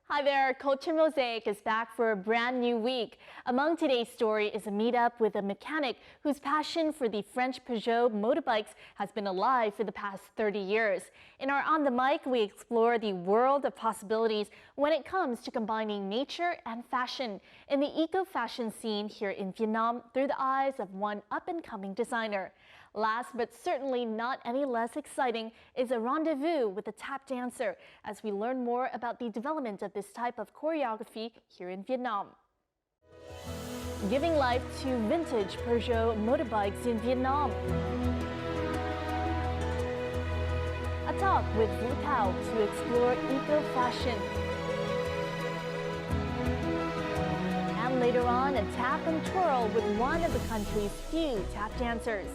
Hi there, Culture Mosaic is back for a brand new week. Among today's story is a meetup with a mechanic whose passion for the French Peugeot motorbikes has been alive for the past 30 years. In our On the Mic, we explore the world of possibilities when it comes to combining nature and fashion in the eco-fashion scene here in Vietnam through the eyes of one up-and-coming designer. Last but certainly not any less exciting is a rendezvous with a tap dancer as we learn more about the development of this type of choreography here in Vietnam. Giving life to vintage Peugeot motorbikes in Vietnam. A talk with Vu Thao to explore eco-fashion. And later on, a tap and twirl with one of the country's few tap dancers.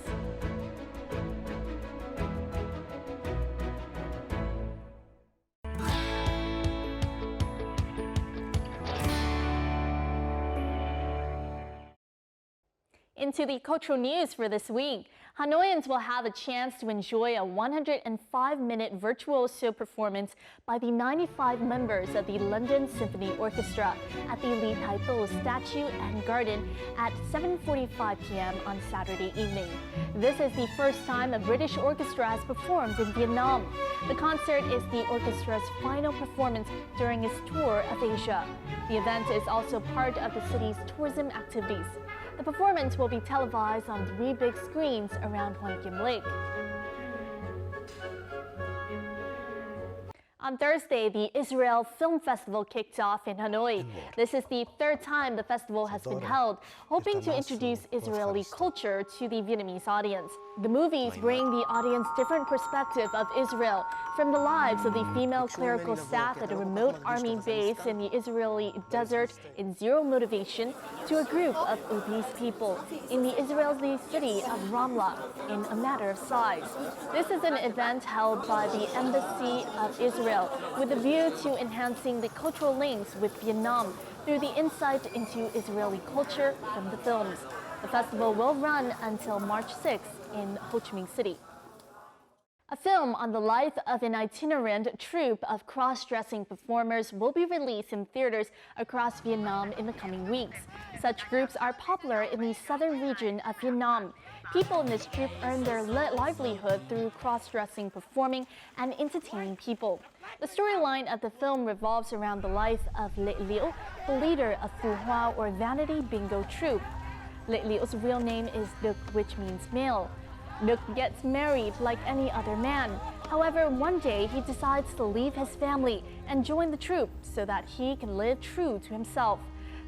Into the cultural news for this week, Hanoians will have a chance to enjoy a 105-minute virtuoso performance by the 95 members of the London Symphony Orchestra at the Lý Thái Tổ Statue and Garden at 7:45 p.m. on Saturday evening. This is the first time a British orchestra has performed in Vietnam. The concert is the orchestra's final performance during its tour of Asia. The event is also part of the city's tourism activities. The performance will be televised on 3 big screens around Hoàng Kim Lake. On Thursday, the Israel Film Festival kicked off in Hanoi. This is the third time the festival has been held, hoping to introduce Israeli culture to the Vietnamese audience. The movies bring the audience different perspective of Israel, from the lives of the female clerical staff at a remote army base in the Israeli desert in Zero Motivation to a group of obese people in the Israeli city of Ramla in A Matter of Size. This is an event held by the Embassy of Israel with a view to enhancing the cultural links with Vietnam through the insight into Israeli culture from the films. The festival will run until March 6th in Ho Chi Minh City. A film on the life of an itinerant troupe of cross-dressing performers will be released in theaters across Vietnam in the coming weeks. Such groups are popular in the southern region of Vietnam. People in this troupe earn their livelihood through cross-dressing, performing, and entertaining people. The storyline of the film revolves around the life of Lệ Liễu, the leader of Phu Hoa or Vanity Bingo troupe. Lệ Liễu's real name is Duc, which means male. Duc gets married like any other man. However, one day he decides to leave his family and join the troupe so that he can live true to himself.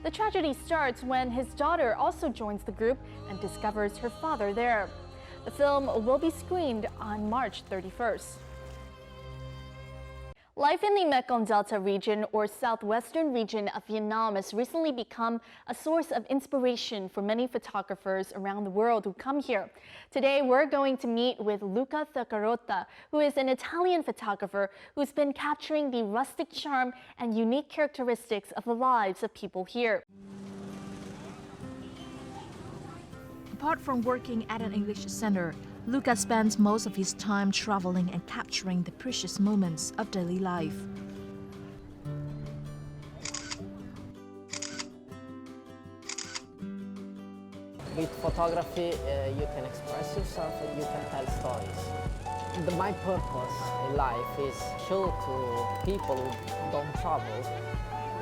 The tragedy starts when his daughter also joins the group and discovers her father there. The film will be screened on March 31st. Life in the Mekong Delta region or southwestern region of Vietnam has recently become a source of inspiration for many photographers around the world who come here. Today, we're going to meet with Luca Thaccarotta, who is an Italian photographer who's been capturing the rustic charm and unique characteristics of the lives of people here. Apart from working at an English center, Luca spends most of his time traveling and capturing the precious moments of daily life. With photography, you can express yourself and you can tell stories. My purpose in life is show to people who don't travel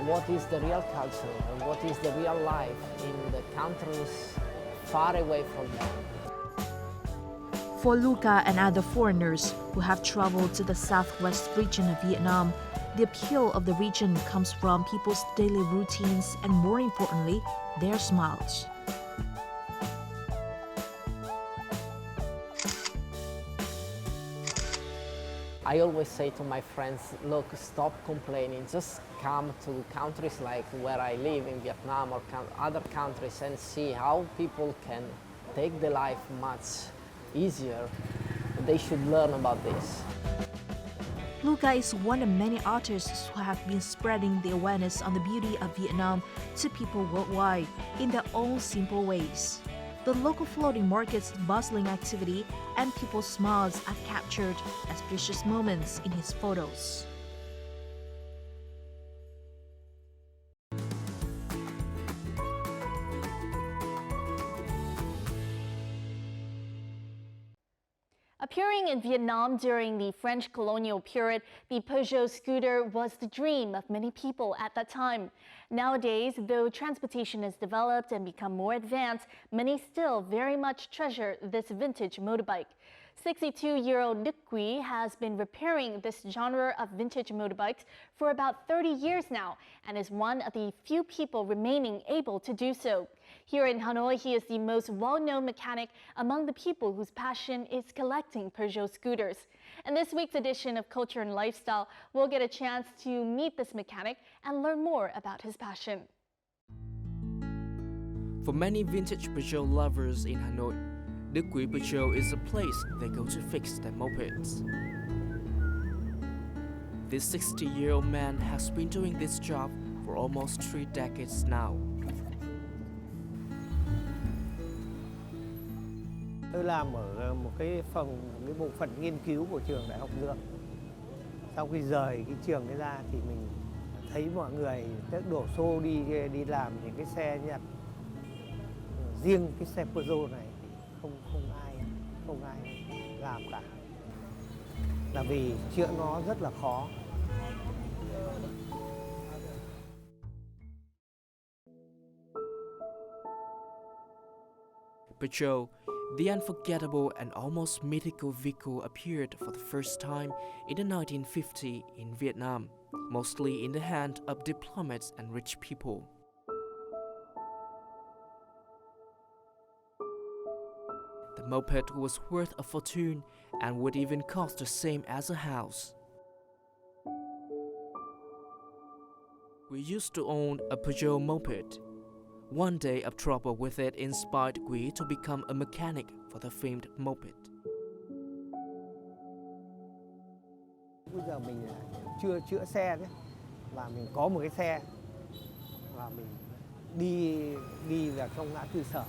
what is the real culture and what is the real life in the countries far away from them. For Luca and other foreigners who have traveled to the southwest region of Vietnam, the appeal of the region comes from people's daily routines and, more importantly, their smiles. I always say to my friends, look, stop complaining, just come to countries like where I live in Vietnam or other countries and see how people can take the life much easier. They should learn about this. Luca is one of many artists who have been spreading the awareness on the beauty of Vietnam to people worldwide in their own simple ways. The local floating market's bustling activity and people's smiles are captured as precious moments in his photos. Appearing in Vietnam during the French colonial period, the Peugeot scooter was the dream of many people at that time. Nowadays, though transportation has developed and become more advanced, many still very much treasure this vintage motorbike. 62-year-old Đức Quý has been repairing this genre of vintage motorbikes for about 30 years now and is one of the few people remaining able to do so. Here in Hanoi, he is the most well-known mechanic among the people whose passion is collecting Peugeot scooters. In this week's edition of Culture and Lifestyle, we'll get a chance to meet this mechanic and learn more about his passion. For many vintage Peugeot lovers in Hanoi, Đức Quý Peugeot is a place they go to fix their mopeds. This 60-year-old man has been doing this job for almost 3 decades now. Tôi làm ở một cái bộ phận nghiên cứu của trường Đại học Dược. Sau khi rời cái trường ấy ra thì mình thấy mọi người đổ xô đi làm những cái xe Nhật. Riêng cái xe Peugeot này không ai làm cả. Là vì chữa nó rất là khó. Peugeot, the unforgettable and almost mythical vehicle, appeared for the first time in the 1950s in Vietnam, mostly in the hands of diplomats and rich people. The moped was worth a fortune and would even cost the same as a house. We used to own a Peugeot moped. One day of trouble with it inspired Quý to become a mechanic for the famed moped. Bây giờ mình chưa chữa xe đấy, và mình có một cái xe và mình đi vào trong ngã tư Sở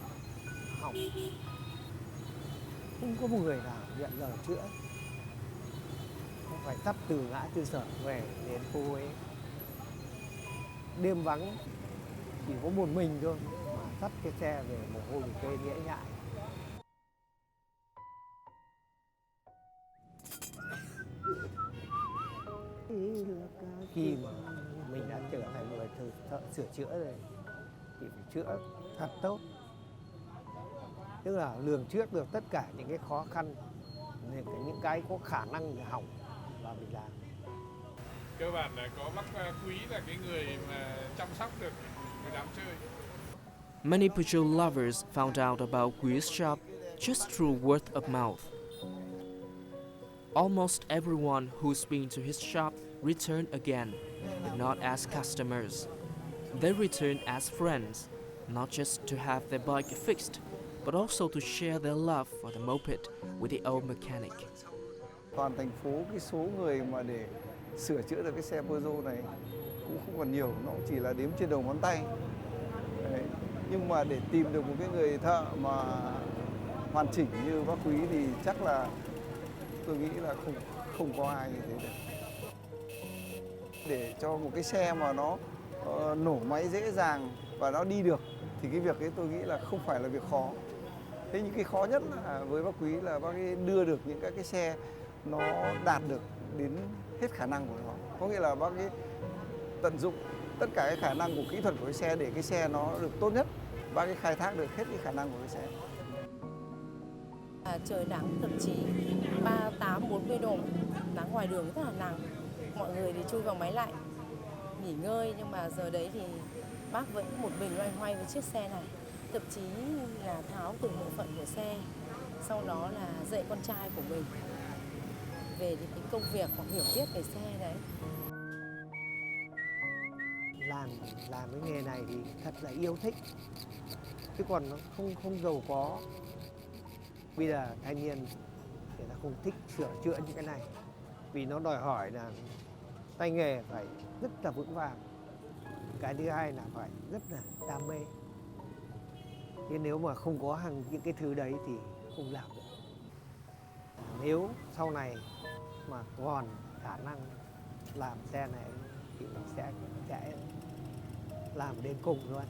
hỏng. Không có một người nào hiện giờ chữa. Không phải tấp từ ngã tư Sở về đến phố Huế. Đêm vắng chỉ có một mình thôi mà dắt cái xe về một hôm cây nghĩa nhại. Khi mà mình đã trở thành người thợ sửa chữa rồi thì phải chữa thật tốt. Tức là lường trước được tất cả những cái khó khăn, những cái có khả năng để hỏng và mình làm. Cơ bản là có bác Quý là cái người mà chăm sóc được người đám chơi. Many Peugeot lovers found out about Quý shop just through word of mouth. Almost everyone who's been to his shop returned again, but not as customers. They return as friends, not just to have their bike fixed, but also to share their love for the moped with the old mechanic. Toàn thành phố cái số người mà để sửa chữa được cái xe Peugeot này cũng không còn nhiều, nó chỉ là đếm trên đầu ngón tay. Đấy. Nhưng mà để tìm được một cái người thợ mà hoàn chỉnh như bác Quý thì chắc là tôi nghĩ là không có ai như thế được. Để cho một cái xe mà nó nổ máy dễ dàng và nó đi được thì cái việc ấy tôi nghĩ là không phải là việc khó. Thế những cái khó nhất là với bác Quý là bác ấy đưa được những cái xe nó đạt được đến hết khả năng của nó. Có nghĩa là bác ấy tận dụng tất cả cái khả năng của kỹ thuật của cái xe để cái xe nó được tốt nhất. Bác ấy khai thác được hết cái khả năng của cái xe. Trời nắng thậm chí 38-40 độ, nắng ngoài đường rất là nắng. Mọi người thì chui vào máy lạnh, nghỉ ngơi, nhưng mà giờ đấy thì bác vẫn một mình loay hoay với chiếc xe này. Thậm chí là tháo từng bộ phận của xe, sau đó là dạy con trai của mình về những công việc hoặc hiểu biết về xe đấy. Làm cái nghề này thì thật là yêu thích, chứ còn nó không giàu có. Bây giờ thanh niên người ta không thích sửa chữa những cái này vì nó đòi hỏi là tay nghề phải rất là vững vàng. Cái thứ hai là phải rất là đam mê. Nhưng nếu mà không có những cái thứ đấy thì không làm được. Nếu sau này mà còn khả năng làm xe này thì mình sẽ làm đến cùng luôn.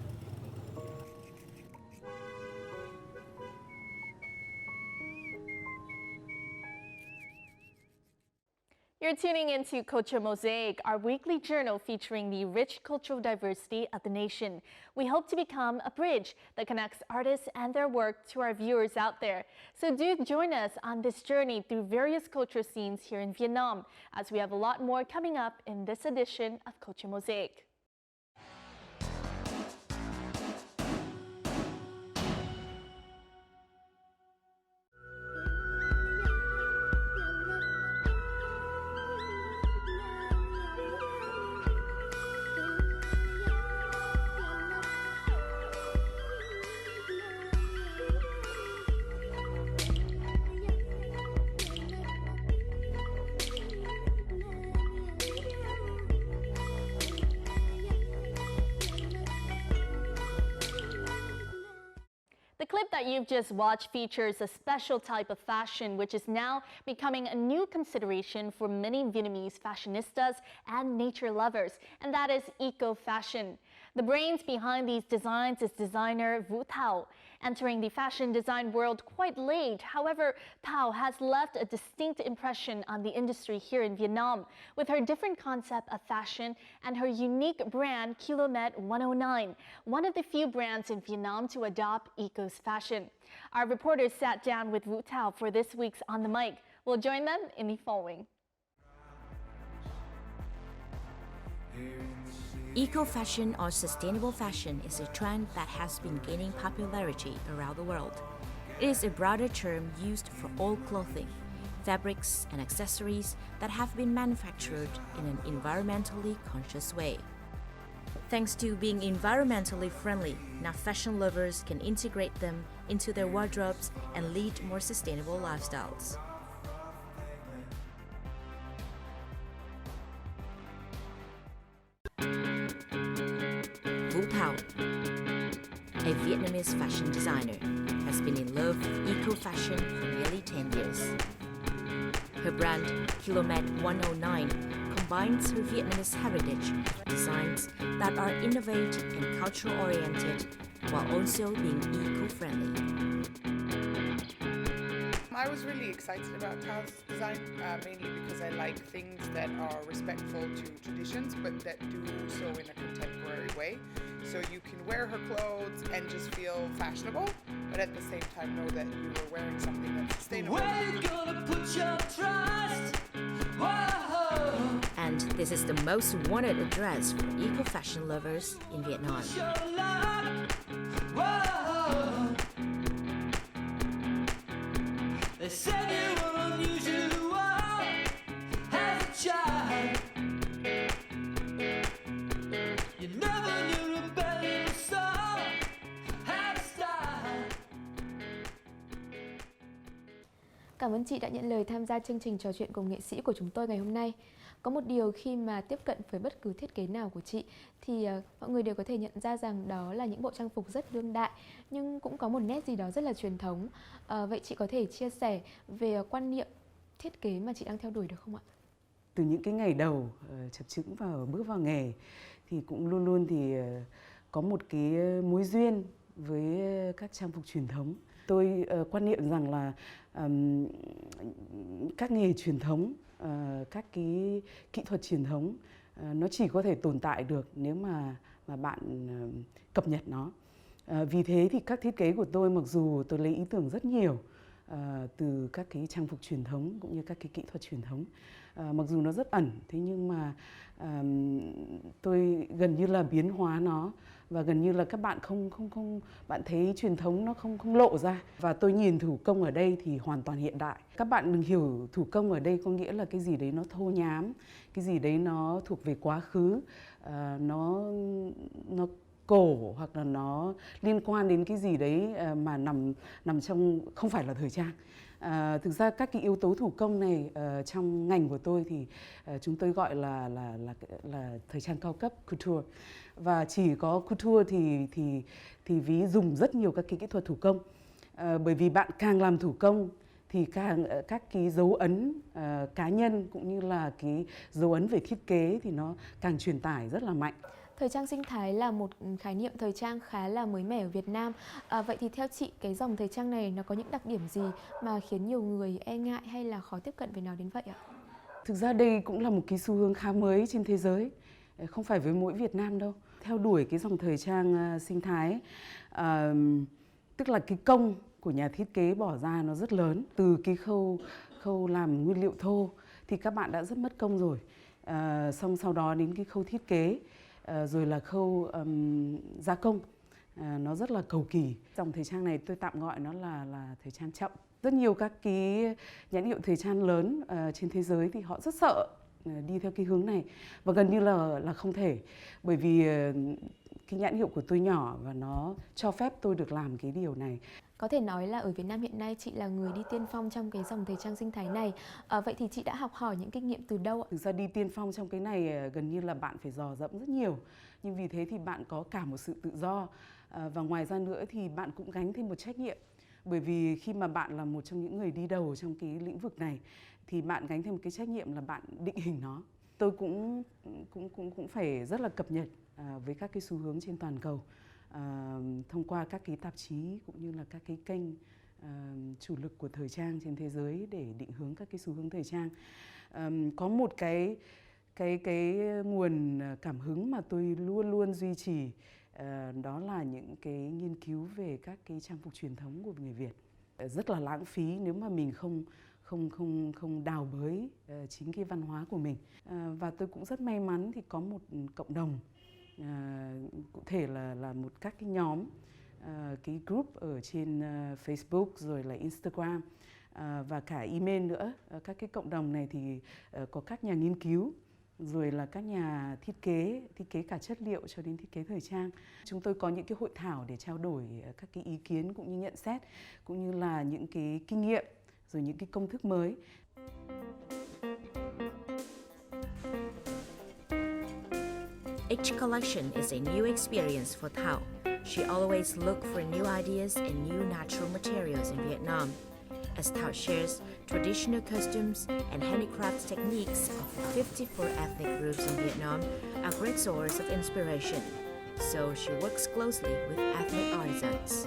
You're tuning into Culture Mosaic, our weekly journal featuring the rich cultural diversity of the nation. We hope to become a bridge that connects artists and their work to our viewers out there. So do join us on this journey through various culture scenes here in Vietnam, as we have a lot more coming up in this edition of Culture Mosaic. The clip that you've just watched features a special type of fashion which is now becoming a new consideration for many Vietnamese fashionistas and nature lovers, and that is eco-fashion. The brains behind these designs is designer Vũ Thảo. Entering the fashion design world quite late, however, Thảo has left a distinct impression on the industry here in Vietnam with her different concept of fashion and her unique brand Kilomet 109, one of the few brands in Vietnam to adopt eco fashion. Our reporters sat down with Vũ Thảo for this week's On the Mic. We'll join them in the following. Eco-fashion or sustainable fashion is a trend that has been gaining popularity around the world. It is a broader term used for all clothing, fabrics and accessories that have been manufactured in an environmentally conscious way. Thanks to being environmentally friendly, now fashion lovers can integrate them into their wardrobes and lead more sustainable lifestyles. Vũ Thảo, a Vietnamese fashion designer, has been in love with eco-fashion for nearly 10 years. Her brand, Kilomet 109, combines her Vietnamese heritage with designs that are innovative and cultural-oriented while also being eco-friendly. I was really excited about Tao's design, mainly because I like things that are respectful to traditions, but that do so in a contemporary way. So you can wear her clothes and just feel fashionable, but at the same time know that you are wearing something that's sustainable. Where you gonna put your trust? Whoa. And this is the most wanted address for eco-fashion lovers in Vietnam. They said you were unusual as a child. You never knew rebellion was so had a style. Cảm ơn chị đã nhận lời tham gia chương trình trò chuyện cùng nghệ sĩ của chúng tôi ngày hôm nay. Có một điều khi mà tiếp cận với bất cứ thiết kế nào của chị thì mọi người đều có thể nhận ra rằng đó là những bộ trang phục rất đương đại nhưng cũng có một nét gì đó rất là truyền thống. Vậy chị có thể chia sẻ về quan niệm thiết kế mà chị đang theo đuổi được không ạ? Từ những cái ngày đầu chập chững bước vào nghề thì cũng luôn luôn thì có một cái mối duyên với các trang phục truyền thống. Tôi quan niệm rằng là các nghề truyền thống, các cái kỹ thuật truyền thống nó chỉ có thể tồn tại được nếu mà bạn cập nhật nó. Vì thế thì các thiết kế của tôi, mặc dù tôi lấy ý tưởng rất nhiều từ các cái trang phục truyền thống cũng như các cái kỹ thuật truyền thống, mặc dù nó rất ẩn, thế nhưng mà tôi gần như là biến hóa nó và gần như là các bạn bạn thấy truyền thống nó không lộ ra. Và tôi nhìn thủ công ở đây thì hoàn toàn hiện đại. Các bạn đừng hiểu thủ công ở đây có nghĩa là cái gì đấy nó thô nhám, cái gì đấy nó thuộc về quá khứ, nó cổ hoặc là nó liên quan đến cái gì đấy mà nằm trong không phải là thời trang. Thực ra các cái yếu tố thủ công này trong ngành của tôi thì chúng tôi gọi là thời trang cao cấp couture, và chỉ có couture thì ví dùng rất nhiều các cái kỹ thuật thủ công, bởi vì bạn càng làm thủ công thì các cái dấu ấn cá nhân cũng như là cái dấu ấn về thiết kế thì nó càng truyền tải rất là mạnh. Thời trang sinh thái là một khái niệm thời trang khá là mới mẻ ở Việt Nam. Vậy thì theo chị, cái dòng thời trang này nó có những đặc điểm gì mà khiến nhiều người e ngại hay là khó tiếp cận với nó đến vậy ạ? Thực ra đây cũng là một cái xu hướng khá mới trên thế giới, không phải với mỗi Việt Nam đâu. Theo đuổi cái dòng thời trang sinh thái, tức là cái công của nhà thiết kế bỏ ra nó rất lớn. Từ cái khâu làm nguyên liệu thô thì các bạn đã rất mất công rồi. Xong sau đó đến cái khâu thiết kế, rồi là khâu gia công. Nó rất là cầu kỳ. Dòng thời trang này tôi tạm gọi nó là thời trang chậm. Rất nhiều các cái nhãn hiệu thời trang lớn trên thế giới thì họ rất sợ đi theo cái hướng này và gần như là không thể, bởi vì cái nhãn hiệu của tôi nhỏ và nó cho phép tôi được làm cái điều này. Có thể nói là ở Việt Nam hiện nay chị là người đi tiên phong trong cái dòng thời trang sinh thái này. Vậy thì chị đã học hỏi những kinh nghiệm từ đâu ạ? Thực ra đi tiên phong trong cái này gần như là bạn phải dò dẫm rất nhiều. Nhưng vì thế thì bạn có cả một sự tự do. Và ngoài ra nữa thì bạn cũng gánh thêm một trách nhiệm. Bởi vì khi mà bạn là một trong những người đi đầu trong cái lĩnh vực này thì bạn gánh thêm một cái trách nhiệm là bạn định hình nó. Tôi cũng phải rất là cập nhật với các cái xu hướng trên toàn cầu thông qua các cái tạp chí cũng như là các cái kênh chủ lực của thời trang trên thế giới để định hướng các cái xu hướng thời trang. Có một cái nguồn cảm hứng mà tôi luôn luôn duy trì, đó là những cái nghiên cứu về các cái trang phục truyền thống của người Việt. Rất là lãng phí nếu mà mình không đào bới chính cái văn hóa của mình. Và tôi cũng rất may mắn thì có một cộng đồng, cụ thể là một các cái nhóm, cái group ở trên Facebook rồi là Instagram và cả email nữa. Các cái cộng đồng này thì có các nhà nghiên cứu rồi là các nhà thiết kế cả chất liệu cho đến thiết kế thời trang. Chúng tôi có những cái hội thảo để trao đổi các cái ý kiến cũng như nhận xét, cũng như là những cái kinh nghiệm, rồi những cái công thức mới. Each collection is a new experience for Thảo. She always looks for new ideas and new natural materials in Vietnam. As Thảo shares, traditional costumes and handicraft techniques of 54 ethnic groups in Vietnam are great source of inspiration. So she works closely with ethnic artisans.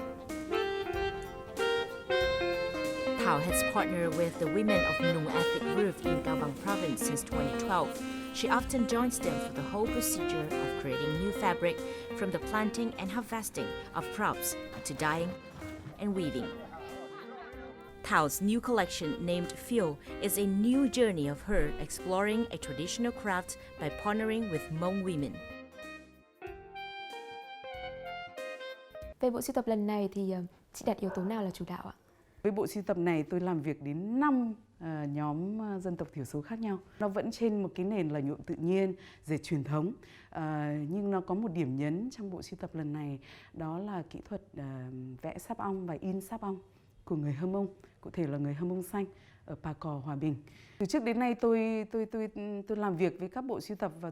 Thảo has partnered with the women of Nung ethnic group in Cao Bằng province since 2012. She often joins them for the whole procedure of creating new fabric, from the planting and harvesting of crops to dyeing and weaving. Thảo new collection named Phiêu is a new journey of her exploring a traditional craft by partnering with Hmong women. Về bộ sưu tập lần này thì chị đặt yếu tố nào là chủ đạo ạ? Với bộ sưu tập này tôi làm việc đến 5 nhóm dân tộc thiểu số khác nhau. Nó vẫn trên một cái nền là nhuộm tự nhiên, dệt truyền thống. Nhưng nó có một điểm nhấn trong bộ sưu tập lần này, đó là kỹ thuật vẽ sáp ong và in sáp ong của người Hơ Mông, cụ thể là người Hơ Mông Xanh ở Pa Cò, Hòa Bình. Từ trước đến nay tôi làm việc với các bộ sưu tập và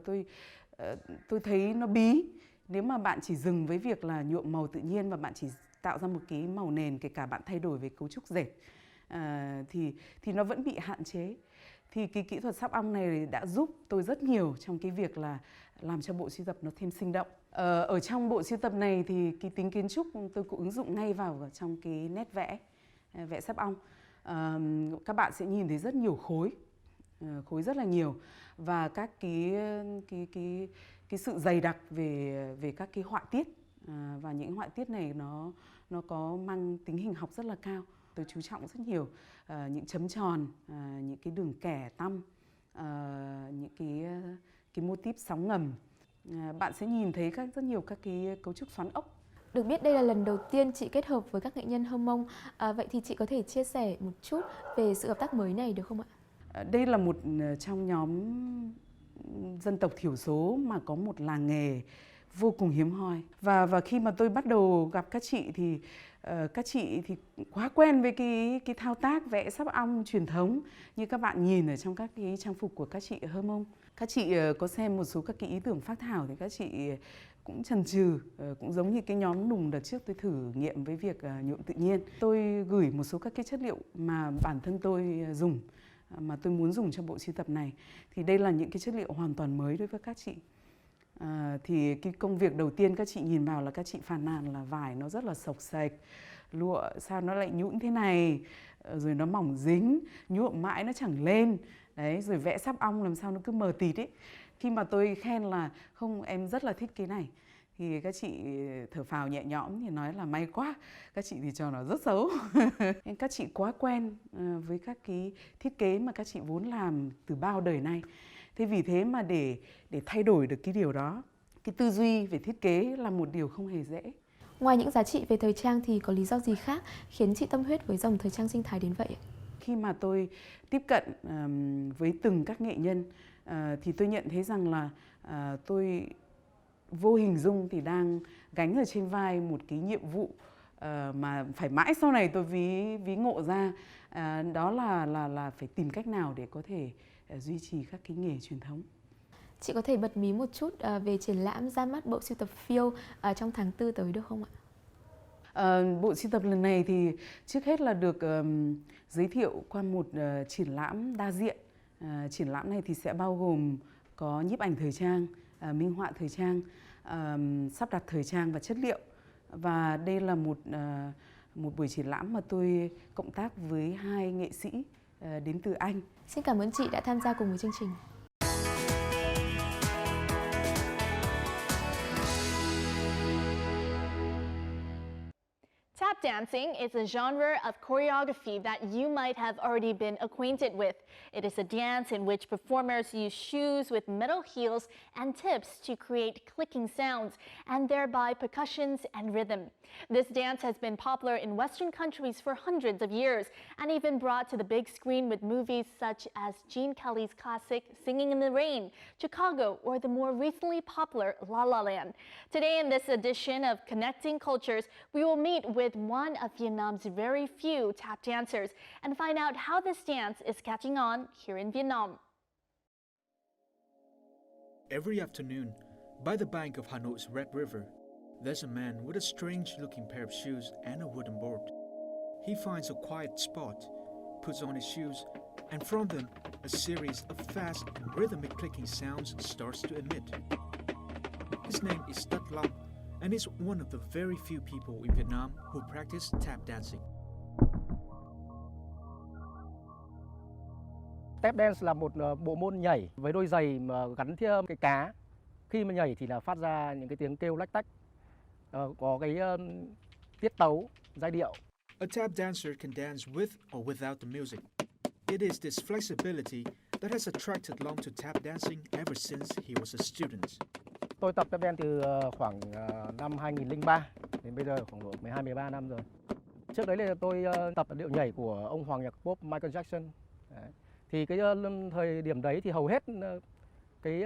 tôi thấy nó bí. Nếu mà bạn chỉ dừng với việc là nhuộm màu tự nhiên và bạn chỉ tạo ra một cái màu nền, kể cả bạn thay đổi về cấu trúc dệt, thì nó vẫn bị hạn chế. Thì cái kỹ thuật sáp ong này đã giúp tôi rất nhiều trong cái việc là làm cho bộ sưu tập nó thêm sinh động. Ở trong bộ sưu tập này thì cái tính kiến trúc tôi cũng ứng dụng ngay vào trong cái nét vẽ sáp ong. Các bạn sẽ nhìn thấy rất nhiều khối rất là nhiều, và các cái sự dày đặc về các cái họa tiết, và những họa tiết này nó có mang tính hình học rất là cao. Tôi chú trọng rất nhiều những chấm tròn, những cái đường kẻ tăm, những cái mô típ sóng ngầm. Bạn sẽ nhìn thấy rất nhiều các cái cấu trúc xoắn ốc. Được biết đây là lần đầu tiên chị kết hợp với các nghệ nhân Hơ Mông. Vậy thì chị có thể chia sẻ một chút về sự hợp tác mới này được không ạ? Đây là một trong nhóm dân tộc thiểu số mà có một làng nghề vô cùng hiếm hoi. Và khi mà tôi bắt đầu gặp các chị thì các chị thì quá quen với cái thao tác vẽ sáp ong truyền thống như các bạn nhìn ở trong các cái trang phục của các chị Hơ Mông. Các chị có xem một số các cái ý tưởng phác thảo thì các chị cũng chần chừ, cũng giống như cái nhóm Nùng đợt trước tôi thử nghiệm với việc nhuộm tự nhiên. Tôi gửi một số các cái chất liệu mà bản thân tôi dùng, mà tôi muốn dùng cho bộ sưu tập này. Thì đây là những cái chất liệu hoàn toàn mới đối với các chị. Thì cái công việc đầu tiên các chị nhìn vào là các chị phàn nàn là vải nó rất là xộc xệch, lụa sao nó lại nhũn thế này, rồi nó mỏng dính, nhuộm mãi nó chẳng lên. Đấy, rồi vẽ sáp ong làm sao nó cứ mờ tịt ấy. Khi mà tôi khen là không, em rất là thích cái này, thì các chị thở phào nhẹ nhõm thì nói là may quá. Các chị thì cho nó rất xấu. Các chị quá quen với các cái thiết kế mà các chị vốn làm từ bao đời nay. Thế vì thế mà để thay đổi được cái điều đó, cái tư duy về thiết kế là một điều không hề dễ. Ngoài những giá trị về thời trang thì có lý do gì khác khiến chị tâm huyết với dòng thời trang sinh thái đến vậy? Khi mà tôi tiếp cận với từng các nghệ nhân thì tôi nhận thấy rằng là tôi vô hình dung thì đang gánh ở trên vai một cái nhiệm vụ mà phải mãi sau này tôi ví ngộ ra, đó là phải tìm cách nào để có thể duy trì các cái nghề truyền thống. Chị có thể bật mí một chút về triển lãm ra mắt bộ sưu tập phiêu trong tháng 4 tới được không ạ? Bộ sưu tập lần này thì trước hết là được giới thiệu qua một triển lãm đa diện. Triển lãm này thì sẽ bao gồm có nhiếp ảnh thời trang, minh họa thời trang, sắp đặt thời trang và chất liệu. Và đây là một buổi triển lãm mà tôi cộng tác với 2 nghệ sĩ đến từ Anh. Xin cảm ơn chị đã tham gia cùng với chương trình. Tap dancing is a genre of choreography that you might have already been acquainted with. It is a dance in which performers use shoes with metal heels and tips to create clicking sounds and thereby percussions and rhythm. This dance has been popular in Western countries for hundreds of years and even brought to the big screen with movies such as Gene Kelly's classic Singing in the Rain, Chicago, or the more recently popular La La Land. Today in this edition of Connecting Cultures, we will meet with one of Vietnam's very few tap dancers and find out how this dance is catching on here in Vietnam. Every afternoon, by the bank of Hanoi's Red River, there's a man with a strange-looking pair of shoes and a wooden board. He finds a quiet spot, puts on his shoes, and from them, a series of fast and rhythmic clicking sounds starts to emit. His name is Tất Long, and is one of the very few people in Vietnam who practice tap dancing. Tap dance là một bộ môn nhảy với đôi giày mà gắn theo cái cá. Khi mà nhảy thì là phát ra những cái tiếng kêu lách tách, có cái tiết tấu, giai điệu. A tap dancer can dance with or without the music. It is this flexibility that has attracted Long to tap dancing ever since he was a student. Tôi tập tap dance từ khoảng năm 2003 đến bây giờ khoảng độ 12-13 năm rồi. Trước đấy là tôi tập điệu nhảy của ông hoàng nhạc pop Michael Jackson. Đấy. Thì cái thời điểm đấy thì hầu hết cái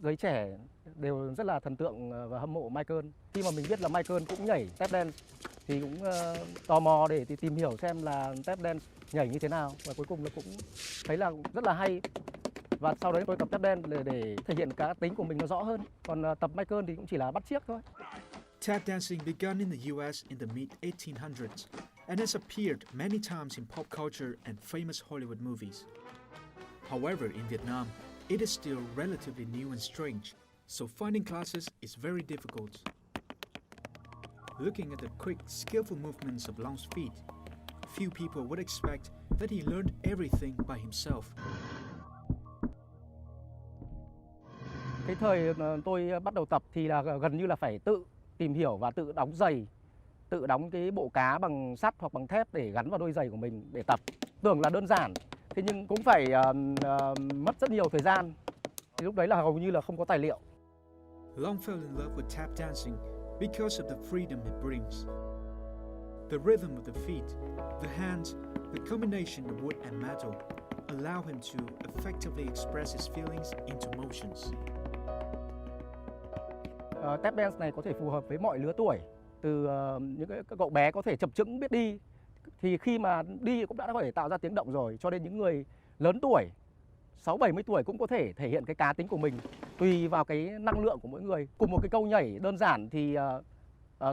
giới trẻ đều rất là thần tượng và hâm mộ Michael. Khi mà mình biết là Michael cũng nhảy tap dance thì cũng tò mò để tìm hiểu xem là tap dance nhảy như thế nào, và cuối cùng là cũng thấy là rất là hay. Và sau đấy tôi tập tap dance để thể hiện cá tính của mình nó rõ hơn. Còn tập Michael thì cũng chỉ là bắt chước thôi. Tap dancing began in the US in the mid-1800s and has appeared many times in pop culture and famous Hollywood movies. However, in Vietnam, it is still relatively new and strange, so finding classes is very difficult. Looking at the quick, skillful movements of Long's feet, few people would expect that he learned everything by himself. Cái thời tôi bắt đầu tập thì là gần như là phải tự tìm hiểu và tự đóng giày, tự đóng cái bộ cá bằng sắt hoặc bằng thép để gắn vào đôi giày của mình để tập. Tưởng là đơn giản, thế nhưng cũng phải mất rất nhiều thời gian. Thì lúc đấy là hầu như là không có tài liệu. Long fell in love with tap dancing because of the freedom it brings. The rhythm of the feet, the hands, the combination of wood and metal allow him to effectively express his feelings into motions. Tap dance này có thể phù hợp với mọi lứa tuổi, từ những cái cậu bé có thể chập chững biết đi, thì khi mà đi cũng đã có thể tạo ra tiếng động rồi, cho đến những người lớn tuổi, 60-70 tuổi cũng có thể thể hiện cái cá tính của mình, tùy vào cái năng lượng của mỗi người. Cùng một cái câu nhảy đơn giản thì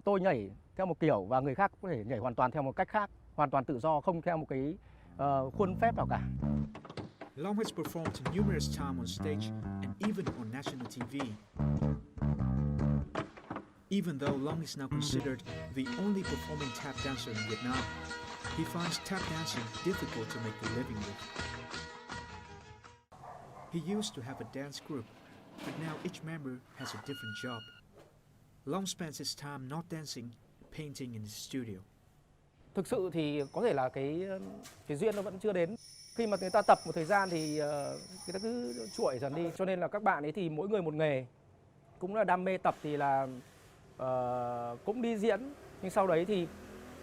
tôi nhảy theo một kiểu và người khác có thể nhảy hoàn toàn theo một cách khác, hoàn toàn tự do, không theo một cái khuôn phép nào cả. Long has performed numerous times on stage and even on national TV. Even though Long is now considered the only performing tap dancer in Vietnam, he finds tap dancing difficult to make a living with. He used to have a dance group, but now each member has a different job. Long spends his time not dancing, painting in his studio. Thực sự thì có thể là cái duyên nó vẫn chưa đến. Khi mà người ta tập một thời gian thì người ta cứ chuỗi dần đi. Cho nên là các bạn ấy thì mỗi người một nghề. Cũng là đam mê tập thì là cũng đi diễn. Nhưng sau đấy thì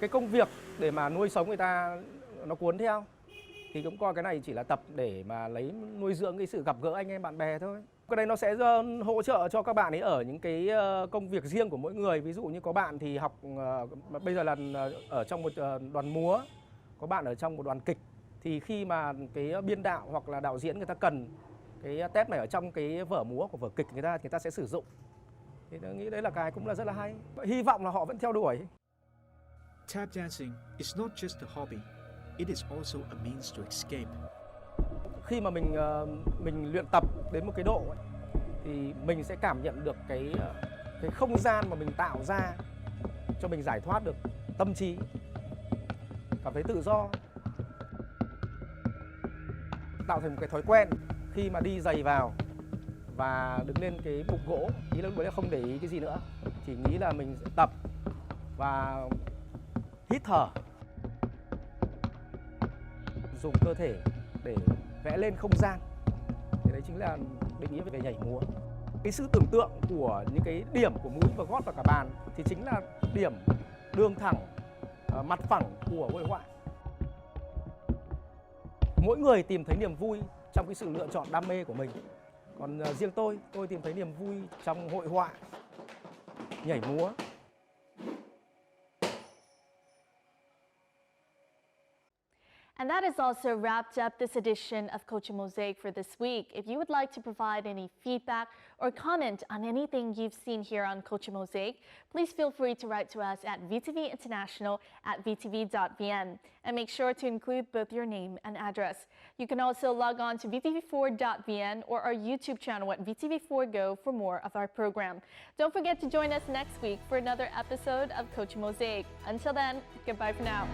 cái công việc để mà nuôi sống người ta nó cuốn theo. Thì cũng coi cái này chỉ là tập để mà lấy nuôi dưỡng cái sự gặp gỡ anh em bạn bè thôi. Cái đây nó sẽ hỗ trợ cho các bạn ấy ở những cái công việc riêng của mỗi người. Ví dụ như có bạn thì học bây giờ là ở trong một đoàn múa, có bạn ở trong một đoàn kịch. Thì khi mà cái biên đạo hoặc là đạo diễn người ta cần cái tép này ở trong cái vở múa của vở kịch người ta sẽ sử dụng. Thì tôi nghĩ đấy là cái cũng là rất là hay. Hy vọng là họ vẫn theo đuổi. Tap dancing is not just a hobby, it is also a means to escape. Khi mà mình luyện tập đến một cái độ ấy, thì mình sẽ cảm nhận được cái không gian mà mình tạo ra cho mình giải thoát được tâm trí, cảm thấy tự do, tạo thành một cái thói quen khi mà đi giày vào và đứng lên cái bục gỗ, ý là lúc đấy không để ý cái gì nữa, chỉ nghĩ là mình sẽ tập và hít thở, dùng cơ thể để vẽ lên không gian. Thì đấy chính là định nghĩa về nhảy múa. Cái sự tưởng tượng của những cái điểm của mũi và gót và cả bàn thì chính là điểm đường thẳng, mặt phẳng của hội họa. Mỗi người tìm thấy niềm vui trong cái sự lựa chọn đam mê của mình. Còn riêng tôi tìm thấy niềm vui trong hội họa, nhảy múa. And that is also wrapped up this edition of Culture Mosaic for this week. If you would like to provide any feedback or comment on anything you've seen here on Culture Mosaic, please feel free to write to us at vtvinternational@vtv.vn and make sure to include both your name and address. You can also log on to vtv4.vn or our YouTube channel at vtv4go for more of our program. Don't forget to join us next week for another episode of Culture Mosaic. Until then, goodbye for now.